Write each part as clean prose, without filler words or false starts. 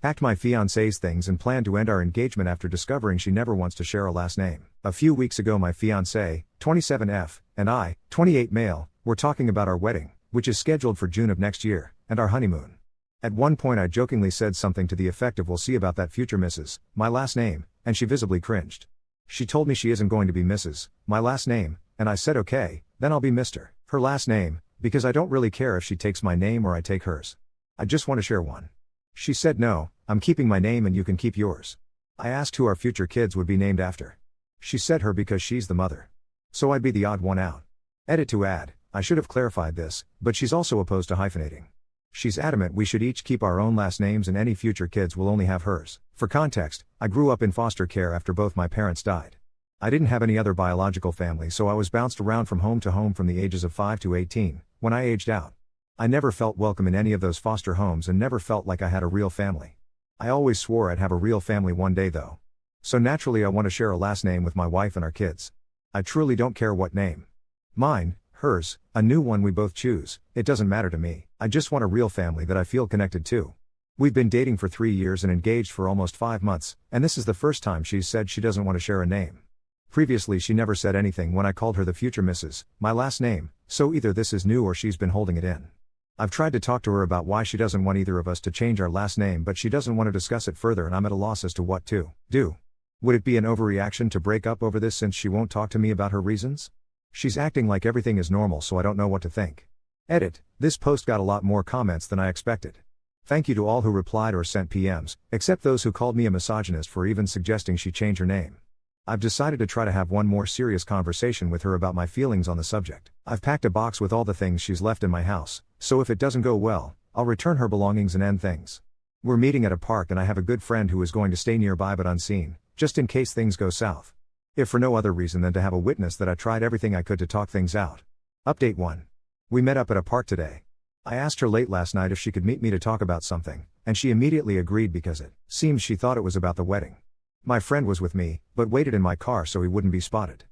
Packed my fiancée's things and planned to end our engagement after discovering she never wants to share a last name. A few weeks ago my fiancée, 27F, and I, 28 male, were talking about our wedding, which is scheduled for June of next year, and our honeymoon. At one point I jokingly said something to the effect of "we'll see about that, future Mrs., my last name," and she visibly cringed. She told me she isn't going to be Mrs., my last name, and I said okay, then I'll be Mr., her last name, because I don't really care if she takes my name or I take hers. I just want to share one. She said no, I'm keeping my name and you can keep yours. I asked who our future kids would be named after. She said her because she's the mother. So I'd be the odd one out. Edit to add, I should have clarified this, but she's also opposed to hyphenating. She's adamant we should each keep our own last names and any future kids will only have hers. For context, I grew up in foster care after both my parents died. I didn't have any other biological family, so I was bounced around from home to home from the ages of 5 to 18, when I aged out. I never felt welcome in any of those foster homes and never felt like I had a real family. I always swore I'd have a real family one day though. So naturally I want to share a last name with my wife and our kids. I truly don't care what name. Mine, hers, a new one we both choose, it doesn't matter to me. I just want a real family that I feel connected to. We've been dating for 3 years and engaged for almost 5 months, and this is the first time she's said she doesn't want to share a name. Previously she never said anything when I called her the future Mrs., my last name, so either this is new or she's been holding it in. I've tried to talk to her about why she doesn't want either of us to change our last name, but she doesn't want to discuss it further and I'm at a loss as to what to do. Would it be an overreaction to break up over this since she won't talk to me about her reasons? She's acting like everything is normal, so I don't know what to think. Edit, this post got a lot more comments than I expected. Thank you to all who replied or sent PMs, except those who called me a misogynist for even suggesting she change her name. I've decided to try to have one more serious conversation with her about my feelings on the subject. I've packed a box with all the things she's left in my house, so if it doesn't go well, I'll return her belongings and end things. We're meeting at a park and I have a good friend who is going to stay nearby but unseen, just in case things go south. If for no other reason than to have a witness that I tried everything I could to talk things out. Update 1. We met up at a park today. I asked her late last night if she could meet me to talk about something, and she immediately agreed because it seems she thought it was about the wedding. My friend was with me, but waited in my car so he wouldn't be spotted.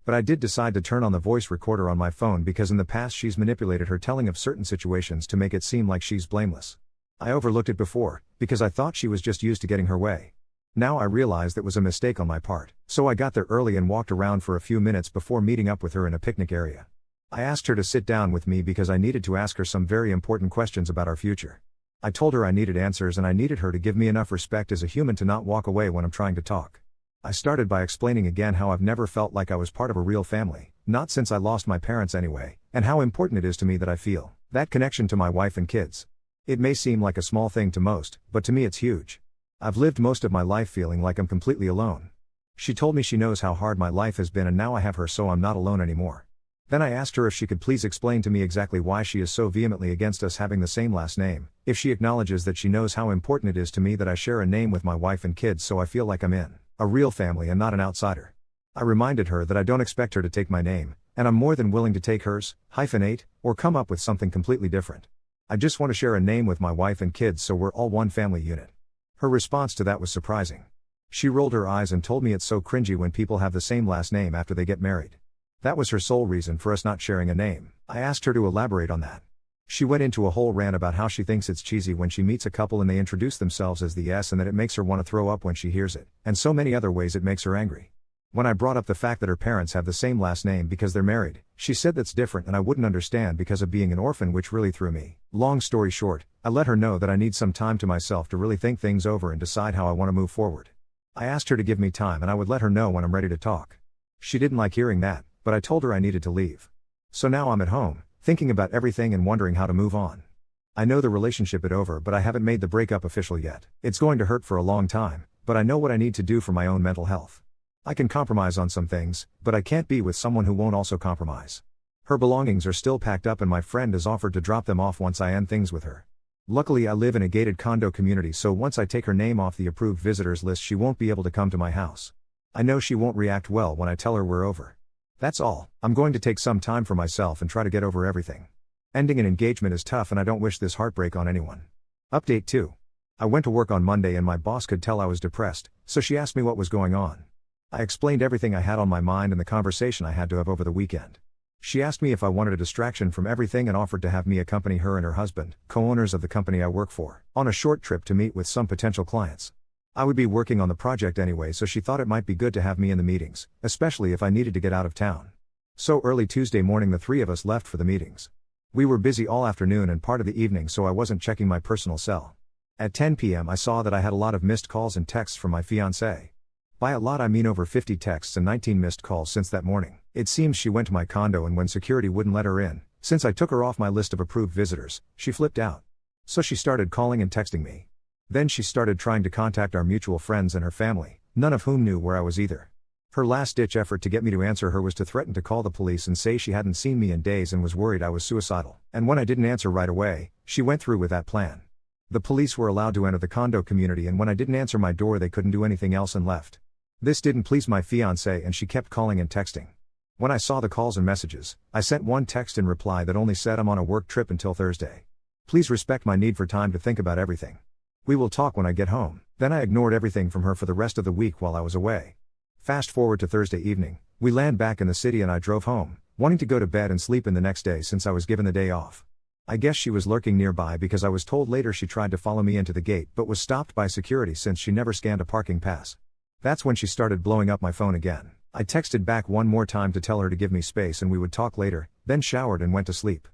But I did decide to turn on the voice recorder on my phone because in the past she's manipulated her telling of certain situations to make it seem like she's blameless. I overlooked it before, because I thought she was just used to getting her way. Now I realized it was a mistake on my part, so I got there early and walked around for a few minutes before meeting up with her in a picnic area. I asked her to sit down with me because I needed to ask her some very important questions about our future. I told her I needed answers and I needed her to give me enough respect as a human to not walk away when I'm trying to talk. I started by explaining again how I've never felt like I was part of a real family, not since I lost my parents anyway, and how important it is to me that I feel that connection to my wife and kids. It may seem like a small thing to most, but to me it's huge. I've lived most of my life feeling like I'm completely alone. She told me she knows how hard my life has been and now I have her, so I'm not alone anymore. Then I asked her if she could please explain to me exactly why she is so vehemently against us having the same last name, if she acknowledges that she knows how important it is to me that I share a name with my wife and kids so I feel like I'm in a real family and not an outsider. I reminded her that I don't expect her to take my name, and I'm more than willing to take hers, hyphenate, or come up with something completely different. I just want to share a name with my wife and kids so we're all one family unit. Her response to that was surprising. She rolled her eyes and told me it's so cringy when people have the same last name after they get married. That was her sole reason for us not sharing a name. I asked her to elaborate on that. She went into a whole rant about how she thinks it's cheesy when she meets a couple and they introduce themselves as the S and that it makes her want to throw up when she hears it, and so many other ways it makes her angry. When I brought up the fact that her parents have the same last name because they're married, she said that's different and I wouldn't understand because of being an orphan, which really threw me. Long story short, I let her know that I need some time to myself to really think things over and decide how I want to move forward. I asked her to give me time and I would let her know when I'm ready to talk. She didn't like hearing that, but I told her I needed to leave. So now I'm at home, thinking about everything and wondering how to move on. I know the relationship is over, but I haven't made the breakup official yet. It's going to hurt for a long time, but I know what I need to do for my own mental health. I can compromise on some things, but I can't be with someone who won't also compromise. Her belongings are still packed up and my friend has offered to drop them off once I end things with her. Luckily I live in a gated condo community, so once I take her name off the approved visitors list she won't be able to come to my house. I know she won't react well when I tell her we're over. That's all. I'm going to take some time for myself and try to get over everything. Ending an engagement is tough and I don't wish this heartbreak on anyone. Update 2. I went to work on Monday and my boss could tell I was depressed, so she asked me what was going on. I explained everything I had on my mind and the conversation I had to have over the weekend. She asked me if I wanted a distraction from everything and offered to have me accompany her and her husband, co-owners of the company I work for, on a short trip to meet with some potential clients. I would be working on the project anyway, so she thought it might be good to have me in the meetings, especially if I needed to get out of town. So early Tuesday morning the three of us left for the meetings. We were busy all afternoon and part of the evening, so I wasn't checking my personal cell. At 10 p.m. I saw that I had a lot of missed calls and texts from my fiancée. By a lot I mean over 50 texts and 19 missed calls since that morning. It seems she went to my condo, and when security wouldn't let her in, since I took her off my list of approved visitors, she flipped out. So she started calling and texting me. Then she started trying to contact our mutual friends and her family, none of whom knew where I was either. Her last-ditch effort to get me to answer her was to threaten to call the police and say she hadn't seen me in days and was worried I was suicidal. And when I didn't answer right away, she went through with that plan. The police were allowed to enter the condo community, and when I didn't answer my door they couldn't do anything else and left. This didn't please my fiancée and she kept calling and texting. When I saw the calls and messages, I sent one text in reply that only said I'm on a work trip until Thursday. Please respect my need for time to think about everything. We will talk when I get home. Then I ignored everything from her for the rest of the week while I was away. Fast forward to Thursday evening, we land back in the city and I drove home, wanting to go to bed and sleep in the next day since I was given the day off. I guess she was lurking nearby because I was told later she tried to follow me into the gate but was stopped by security since she never scanned a parking pass. That's when she started blowing up my phone again. I texted back one more time to tell her to give me space and we would talk later, then showered and went to sleep.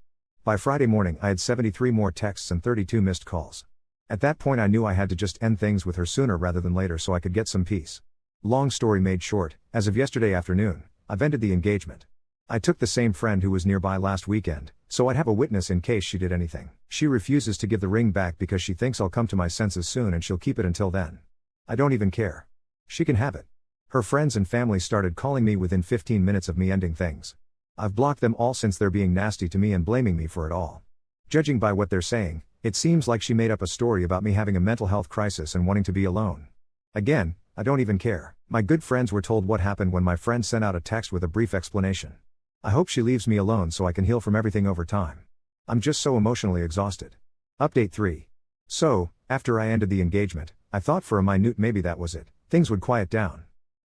By Friday morning I had 73 more texts and 32 missed calls. At that point I knew I had to just end things with her sooner rather than later so I could get some peace. Long story made short, as of yesterday afternoon, I've ended the engagement. I took the same friend who was nearby last weekend, so I'd have a witness in case she did anything. She refuses to give the ring back because she thinks I'll come to my senses soon and she'll keep it until then. I don't even care. She can have it. Her friends and family started calling me within 15 minutes of me ending things. I've blocked them all since they're being nasty to me and blaming me for it all. Judging by what they're saying, it seems like she made up a story about me having a mental health crisis and wanting to be alone. Again, I don't even care. My good friends were told what happened when my friend sent out a text with a brief explanation. I hope she leaves me alone so I can heal from everything over time. I'm just so emotionally exhausted. Update 3. So, after I ended the engagement, I thought for a minute maybe that was it. Things would quiet down.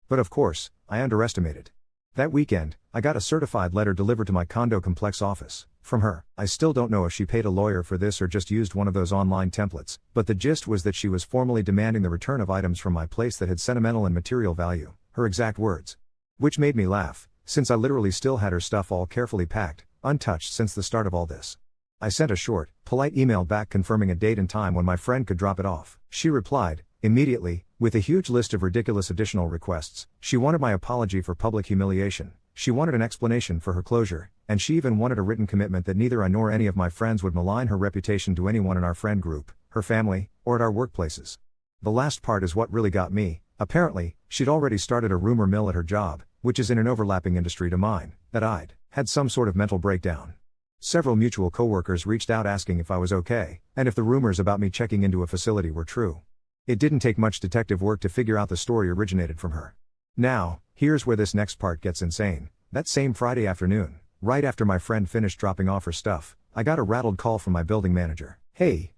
But of course, I underestimated. That weekend, I got a certified letter delivered to my condo complex office. From her. I still don't know if she paid a lawyer for this or just used one of those online templates, but the gist was that she was formally demanding the return of items from my place that had sentimental and material value, her exact words. Which made me laugh, since I literally still had her stuff all carefully packed, untouched since the start of all this. I sent a short, polite email back confirming a date and time when my friend could drop it off. She replied, immediately, with a huge list of ridiculous additional requests. She wanted my apology for public humiliation, she wanted an explanation for her closure, and she even wanted a written commitment that neither I nor any of my friends would malign her reputation to anyone in our friend group, her family, or at our workplaces. The last part is what really got me. Apparently, she'd already started a rumor mill at her job, which is in an overlapping industry to mine, that I'd had some sort of mental breakdown. Several mutual coworkers reached out asking if I was okay, and if the rumors about me checking into a facility were true. It didn't take much detective work to figure out the story originated from her. Now, here's where this next part gets insane. That same Friday afternoon, right after my friend finished dropping off her stuff, I got a rattled call from my building manager. Hey,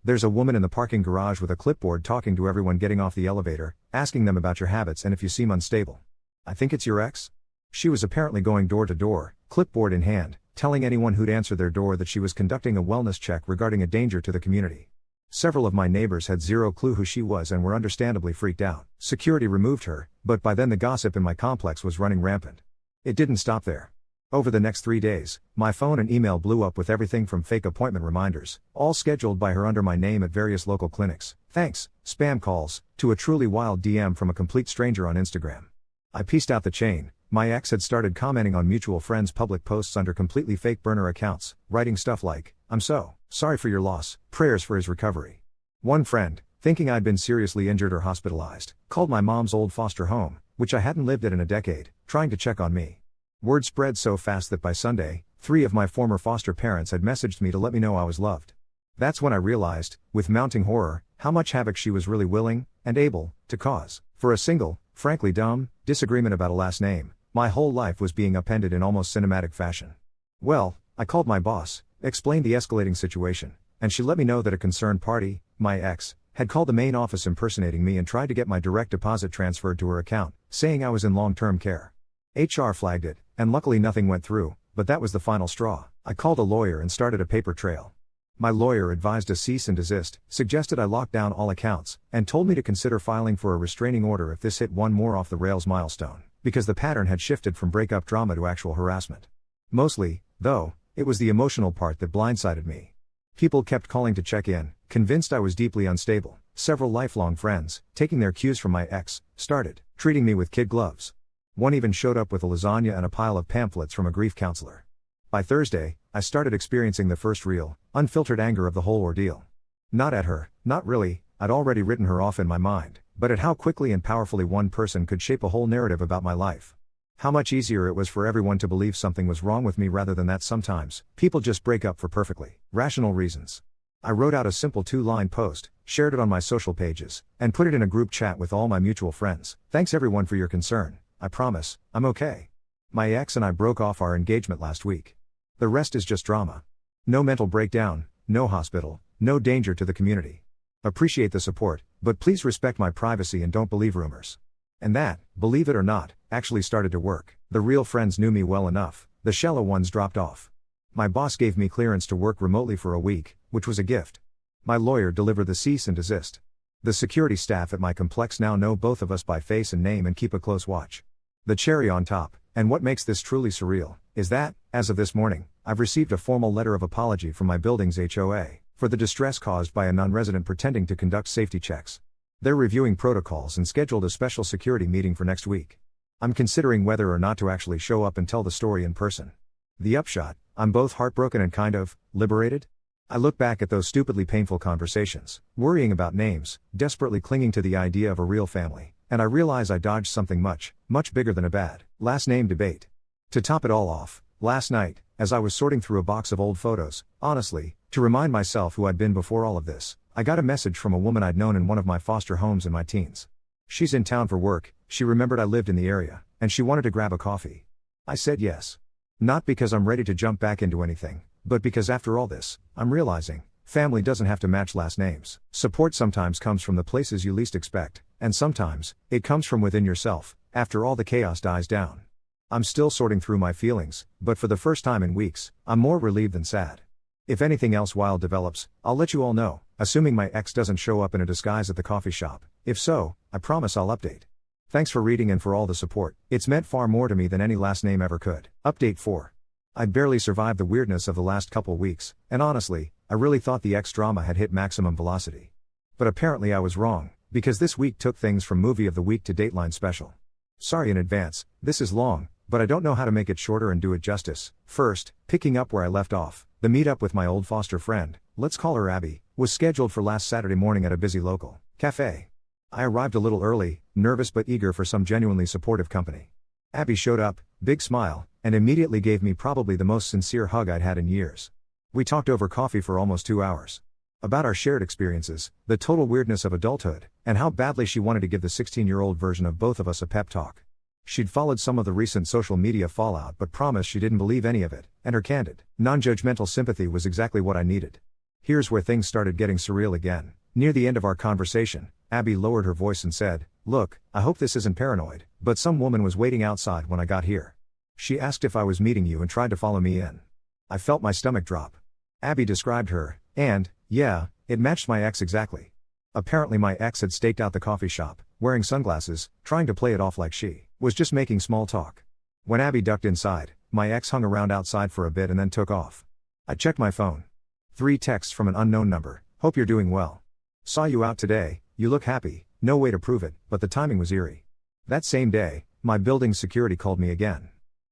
there's a woman in the parking garage with a clipboard talking to everyone getting off the elevator, asking them about your habits and if you seem unstable. I think it's your ex? She was apparently going door to door, clipboard in hand, telling anyone who'd answer their door that she was conducting a wellness check regarding a danger to the community. Several of my neighbors had zero clue who she was and were understandably freaked out. Security removed her, but by then the gossip in my complex was running rampant. It didn't stop there. Over the next 3 days, my phone and email blew up with everything from fake appointment reminders, all scheduled by her under my name at various local clinics, thanks, spam calls, to a truly wild DM from a complete stranger on Instagram. I pieced out the chain. My ex had started commenting on mutual friends' public posts under completely fake burner accounts, writing stuff like, "I'm so sorry for your loss, prayers for his recovery." One friend, thinking I'd been seriously injured or hospitalized, called my mom's old foster home, which I hadn't lived at in a decade, trying to check on me. Word spread so fast that by Sunday, 3 of my former foster parents had messaged me to let me know I was loved. That's when I realized, with mounting horror, how much havoc she was really willing, and able, to cause. For a single, frankly dumb, disagreement about a last name, my whole life was being upended in almost cinematic fashion. Well, I called my boss, explained the escalating situation, and she let me know that a concerned party, my ex, had called the main office impersonating me and tried to get my direct deposit transferred to her account, saying I was in long-term care. HR flagged it, and luckily nothing went through, But that was the final straw. I called a lawyer and started a paper trail. My lawyer advised a cease and desist, suggested I lock down all accounts, and told me to consider filing for a restraining order if this hit one more off the rails milestone, because the pattern had shifted from breakup drama to actual harassment. Mostly, though, it was the emotional part that blindsided me. People kept calling to check in, convinced I was deeply unstable. Several lifelong friends, taking their cues from my ex, started treating me with kid gloves. One even showed up with a lasagna and a pile of pamphlets from a grief counselor. By Thursday, I started experiencing the first real, unfiltered anger of the whole ordeal. Not at her, not really, I'd already written her off in my mind, but at how quickly and powerfully one person could shape a whole narrative about my life. How much easier it was for everyone to believe something was wrong with me rather than that sometimes people just break up for perfectly rational reasons. I wrote out a simple 2-line post, shared it on my social pages, and put it in a group chat with all my mutual friends. Thanks everyone for your concern. I promise, I'm okay. My ex and I broke off our engagement last week. The rest is just drama. No mental breakdown, no hospital, no danger to the community. Appreciate the support, but please respect my privacy and don't believe rumors. And that, believe it or not, actually started to work. The real friends knew me well enough, the shallow ones dropped off. My boss gave me clearance to work remotely for a week, which was a gift. My lawyer delivered the cease and desist. The security staff at my complex now know both of us by face and name and keep a close watch. The cherry on top, and what makes this truly surreal, is that, as of this morning, I've received a formal letter of apology from my building's HOA, for the distress caused by a non-resident pretending to conduct safety checks. They're reviewing protocols and scheduled a special security meeting for next week. I'm considering whether or not to actually show up and tell the story in person. The upshot, I'm both heartbroken and kind of liberated. I look back at those stupidly painful conversations, worrying about names, desperately clinging to the idea of a real family, and I realize I dodged something much, much bigger than a bad last name debate. To top it all off, last night, as I was sorting through a box of old photos, honestly, to remind myself who I'd been before all of this, I got a message from a woman I'd known in one of my foster homes in my teens. She's in town for work, she remembered I lived in the area, and she wanted to grab a coffee. I said yes. Not because I'm ready to jump back into anything, but because after all this, I'm realizing, family doesn't have to match last names. Support sometimes comes from the places you least expect, and sometimes, it comes from within yourself, after all the chaos dies down. I'm still sorting through my feelings, but for the first time in weeks, I'm more relieved than sad. If anything else wild develops, I'll let you all know, assuming my ex doesn't show up in a disguise at the coffee shop. If so, I promise I'll update. Thanks for reading and for all the support, it's meant far more to me than any last name ever could. Update 4. I'd barely survived the weirdness of the last couple weeks, and honestly, I really thought the ex drama had hit maximum velocity. But apparently I was wrong, because this week took things from movie of the week to Dateline special. Sorry in advance, this is long, but I don't know how to make it shorter and do it justice. First, picking up where I left off, the meetup with my old foster friend, let's call her Abby, was scheduled for last Saturday morning at a busy local cafe. I arrived a little early, nervous but eager for some genuinely supportive company. Abby showed up, big smile, and immediately gave me probably the most sincere hug I'd had in years. We talked over coffee for almost 2 hours. About our shared experiences, the total weirdness of adulthood, and how badly she wanted to give the 16-year-old version of both of us a pep talk. She'd followed some of the recent social media fallout but promised she didn't believe any of it, and her candid, non-judgmental sympathy was exactly what I needed. Here's where things started getting surreal again. Near the end of our conversation, Abby lowered her voice and said, "Look, I hope this isn't paranoid, but some woman was waiting outside when I got here. She asked if I was meeting you and tried to follow me in." I felt my stomach drop. Abby described her, and, yeah, it matched my ex exactly. Apparently my ex had staked out the coffee shop, wearing sunglasses, trying to play it off like she was just making small talk. When Abby ducked inside, my ex hung around outside for a bit and then took off. I checked my phone. 3 texts from an unknown number. "Hope you're doing well. Saw you out today, you look happy." No way to prove it, but the timing was eerie. That same day, my building's security called me again.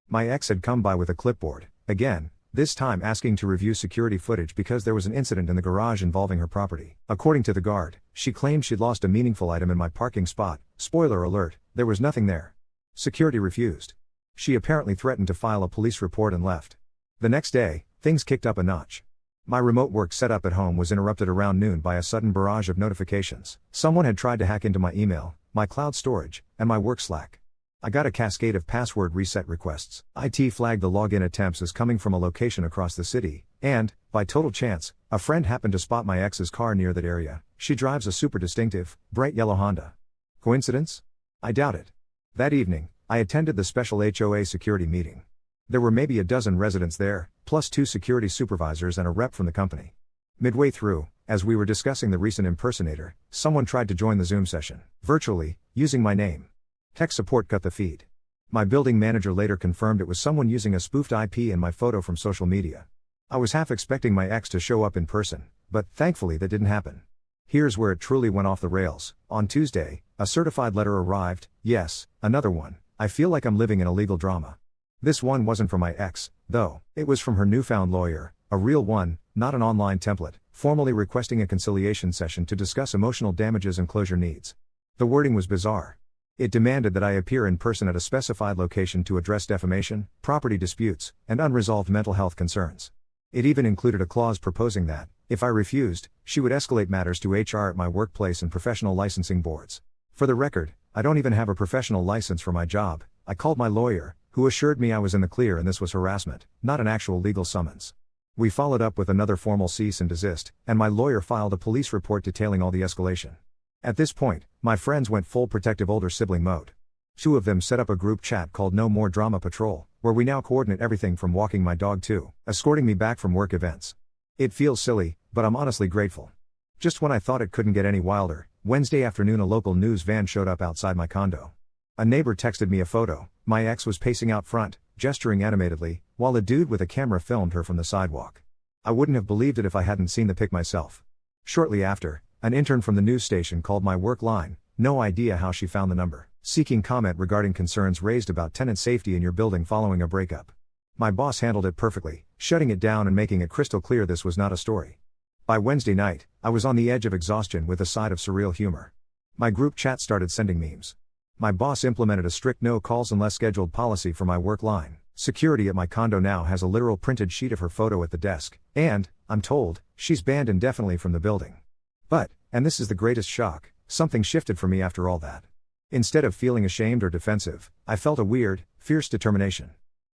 My ex had come by with a clipboard, again, this time asking to review security footage because there was an incident in the garage involving her property. According to the guard, she claimed she'd lost a meaningful item in my parking spot. Spoiler alert, there was nothing there. Security refused. She apparently threatened to file a police report and left. The next day, things kicked up a notch. My remote work setup at home was interrupted around noon by a sudden barrage of notifications. Someone had tried to hack into my email, my cloud storage, and my work Slack. I got a cascade of password reset requests. IT flagged the login attempts as coming from a location across the city, and, by total chance, a friend happened to spot my ex's car near that area. She drives a super distinctive, bright yellow Honda. Coincidence? I doubt it. That evening, I attended the special HOA security meeting. There were maybe a dozen residents there, plus 2 security supervisors and a rep from the company. Midway through, as we were discussing the recent impersonator, someone tried to join the Zoom session, virtually, using my name. Tech support cut the feed. My building manager later confirmed it was someone using a spoofed IP and my photo from social media. I was half expecting my ex to show up in person, but thankfully that didn't happen. Here's where it truly went off the rails. On Tuesday, a certified letter arrived. Yes, another one. I feel like I'm living in a legal drama. This one wasn't from my ex, though. It was from her newfound lawyer, a real one, not an online template, formally requesting a conciliation session to discuss emotional damages and closure needs. The wording was bizarre. It demanded that I appear in person at a specified location to address defamation, property disputes, and unresolved mental health concerns. It even included a clause proposing that, if I refused, she would escalate matters to HR at my workplace and professional licensing boards. For the record, I don't even have a professional license for my job. I called my lawyer, who assured me I was in the clear and this was harassment, not an actual legal summons. We followed up with another formal cease and desist, and my lawyer filed a police report detailing all the escalation. At this point, my friends went full protective older sibling mode. 2 of them set up a group chat called No More Drama Patrol, where we now coordinate everything from walking my dog to escorting me back from work events. It feels silly, but I'm honestly grateful. Just when I thought it couldn't get any wilder, Wednesday afternoon a local news van showed up outside my condo. A neighbor texted me a photo. My ex was pacing out front, gesturing animatedly, while a dude with a camera filmed her from the sidewalk. I wouldn't have believed it if I hadn't seen the pic myself. Shortly after, an intern from the news station called my work line, no idea how she found the number, seeking comment regarding concerns raised about tenant safety in your building following a breakup. My boss handled it perfectly, shutting it down and making it crystal clear this was not a story. By Wednesday night, I was on the edge of exhaustion with a side of surreal humor. My group chat started sending memes. My boss implemented a strict no calls unless scheduled policy for my work line. Security at my condo now has a literal printed sheet of her photo at the desk, and, I'm told, she's banned indefinitely from the building. But, and this is the greatest shock, something shifted for me after all that. Instead of feeling ashamed or defensive, I felt a weird, fierce determination.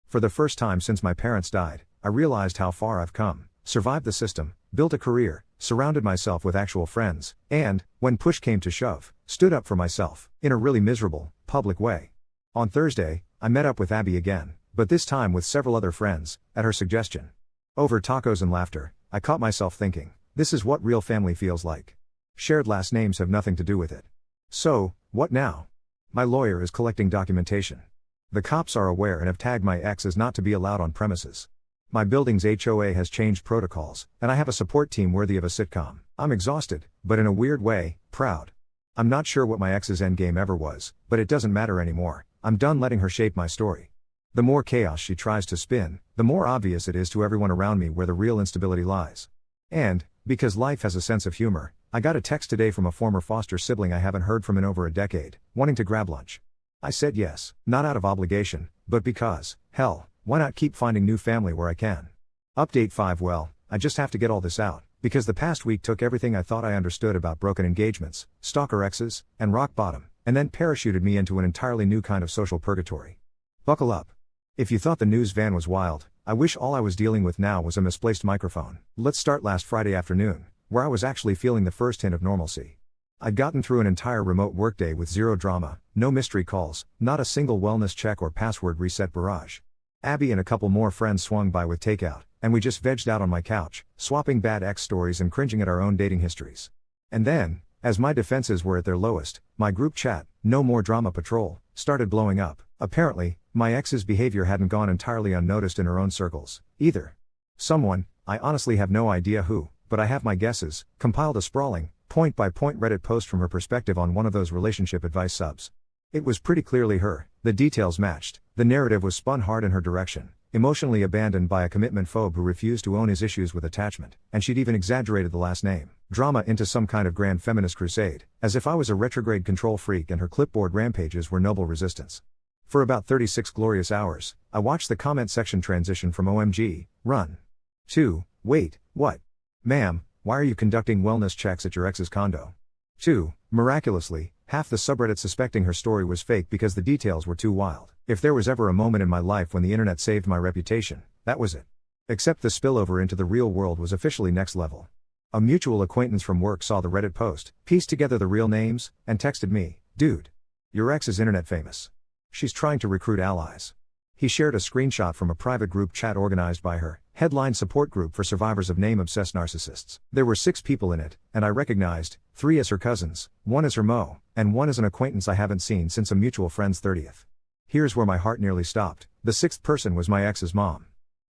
For the first time since my parents died, I realized how far I've come, survived the system, built a career, surrounded myself with actual friends, and, when push came to shove, stood up for myself, in a really miserable, public way. On Thursday, I met up with Abby again, but this time with several other friends, at her suggestion. Over tacos and laughter, I caught myself thinking, this is what real family feels like. Shared last names have nothing to do with it. So, what now? My lawyer is collecting documentation. The cops are aware and have tagged my ex as not to be allowed on premises. My building's HOA has changed protocols, and I have a support team worthy of a sitcom. I'm exhausted, but in a weird way, proud. I'm not sure what my ex's endgame ever was, but it doesn't matter anymore. I'm done letting her shape my story. The more chaos she tries to spin, the more obvious it is to everyone around me where the real instability lies. And, because life has a sense of humor, I got a text today from a former foster sibling I haven't heard from in over a decade, wanting to grab lunch. I said yes, not out of obligation, but because, hell, why not keep finding new family where I can? Update 5. Well, I just have to get all this out, because the past week took everything I thought I understood about broken engagements, stalker exes, and rock bottom, and then parachuted me into an entirely new kind of social purgatory. Buckle up. If you thought the news van was wild, I wish all I was dealing with now was a misplaced microphone. Let's start last Friday afternoon, where I was actually feeling the first hint of normalcy. I'd gotten through an entire remote workday with zero drama, no mystery calls, not a single wellness check or password reset barrage. Abby and a couple more friends swung by with takeout, and we just vegged out on my couch, swapping bad ex stories and cringing at our own dating histories. And then, as my defenses were at their lowest, my group chat, No More Drama Patrol, started blowing up. Apparently, my ex's behavior hadn't gone entirely unnoticed in her own circles, either. Someone, I honestly have no idea who, but I have my guesses, compiled a sprawling, point-by-point Reddit post from her perspective on one of those relationship advice subs. It was pretty clearly her, the details matched, the narrative was spun hard in her direction, emotionally abandoned by a commitment phobe who refused to own his issues with attachment, and she'd even exaggerated the last name, drama into some kind of grand feminist crusade, as if I was a retrograde control freak and her clipboard rampages were noble resistance. For about 36 glorious hours, I watched the comment section transition from OMG, run, to, wait, what? Ma'am, why are you conducting wellness checks at your ex's condo? 2. Miraculously, half the subreddit suspecting her story was fake because the details were too wild. If there was ever a moment in my life when the internet saved my reputation, that was it. Except the spillover into the real world was officially next level. A mutual acquaintance from work saw the Reddit post, pieced together the real names, and texted me, dude. Your ex is internet famous. She's trying to recruit allies. He shared a screenshot from a private group chat organized by her, headline support group for survivors of name-obsessed narcissists. There were 6 people in it, and I recognized 3 as her cousins, 1 as her Mo, and 1 as an acquaintance I haven't seen since a mutual friend's 30th. Here's where my heart nearly stopped. The 6th person was my ex's mom.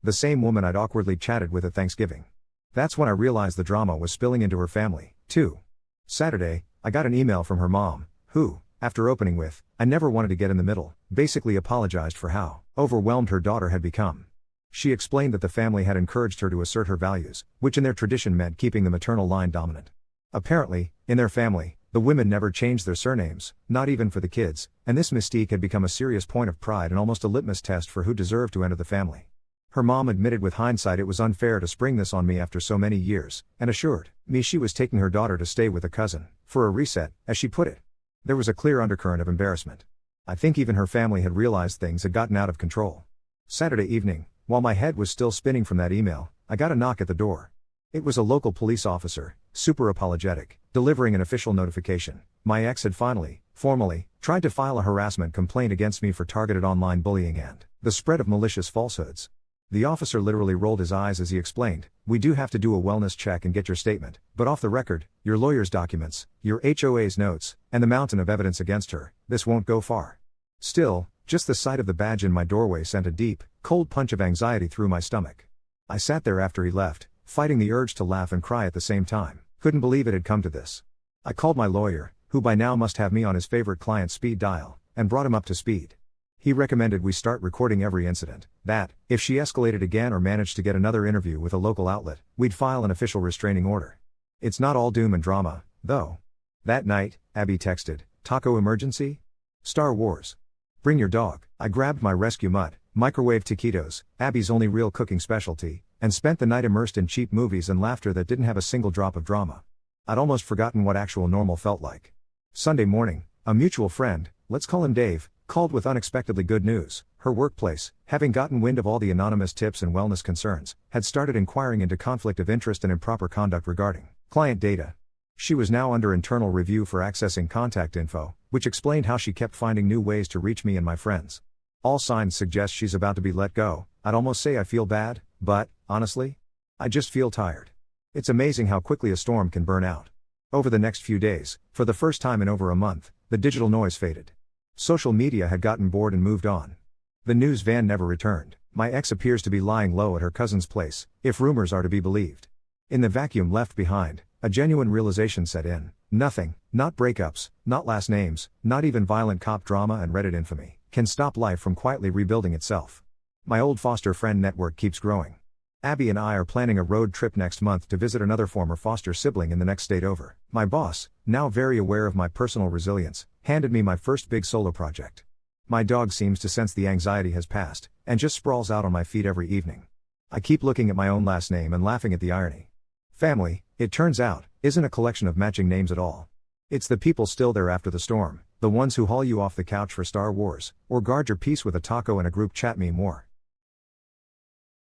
The same woman I'd awkwardly chatted with at Thanksgiving. That's when I realized the drama was spilling into her family, too. Saturday, I got an email from her mom, who, after opening with, "I never wanted to get in the middle," basically apologized for how overwhelmed her daughter had become. She explained that the family had encouraged her to assert her values, which in their tradition meant keeping the maternal line dominant. Apparently, in their family, the women never changed their surnames, not even for the kids, and this mystique had become a serious point of pride and almost a litmus test for who deserved to enter the family. Her mom admitted with hindsight it was unfair to spring this on me after so many years, and assured me she was taking her daughter to stay with a cousin, for a reset, as she put it. There was a clear undercurrent of embarrassment. I think even her family had realized things had gotten out of control. Saturday evening, while my head was still spinning from that email, I got a knock at the door. It was a local police officer, super apologetic, delivering an official notification. My ex had finally, formally, tried to file a harassment complaint against me for targeted online bullying and the spread of malicious falsehoods. The officer literally rolled his eyes as he explained, "We do have to do a wellness check and get your statement, but off the record, your lawyer's documents, your HOA's notes, and the mountain of evidence against her, this won't go far." Still, just the sight of the badge in my doorway sent a deep, cold punch of anxiety through my stomach. I sat there after he left, fighting the urge to laugh and cry at the same time. Couldn't believe it had come to this. I called my lawyer, who by now must have me on his favorite client speed dial, and brought him up to speed. He recommended we start recording every incident, that, if she escalated again or managed to get another interview with a local outlet, we'd file an official restraining order. It's not all doom and drama, though. That night, Abby texted, "Taco emergency? Star Wars. Bring your dog." I grabbed my rescue mutt, microwave taquitos, Abby's only real cooking specialty, and spent the night immersed in cheap movies and laughter that didn't have a single drop of drama. I'd almost forgotten what actual normal felt like. Sunday morning, a mutual friend, let's call him Dave, called with unexpectedly good news. Her workplace, having gotten wind of all the anonymous tips and wellness concerns, had started inquiring into conflict of interest and improper conduct regarding client data. She was now under internal review for accessing contact info, which explained how she kept finding new ways to reach me and my friends. All signs suggest she's about to be let go. I'd almost say I feel bad, but, honestly, I just feel tired. It's amazing how quickly a storm can burn out. Over the next few days, for the first time in over a month, the digital noise faded. Social media had gotten bored and moved on. The news van never returned. My ex appears to be lying low at her cousin's place, if rumors are to be believed. In the vacuum left behind, a genuine realization set in. Nothing, not breakups, not last names, not even violent cop drama and Reddit infamy, can stop life from quietly rebuilding itself. My old foster friend network keeps growing. Abby and I are planning a road trip next month to visit another former foster sibling in the next state over. My boss, now very aware of my personal resilience, handed me my first big solo project. My dog seems to sense the anxiety has passed, and just sprawls out on my feet every evening. I keep looking at my own last name and laughing at the irony. Family, it turns out, isn't a collection of matching names at all. It's the people still there after the storm, the ones who haul you off the couch for Star Wars, or guard your peace with a taco and a group chat meme war.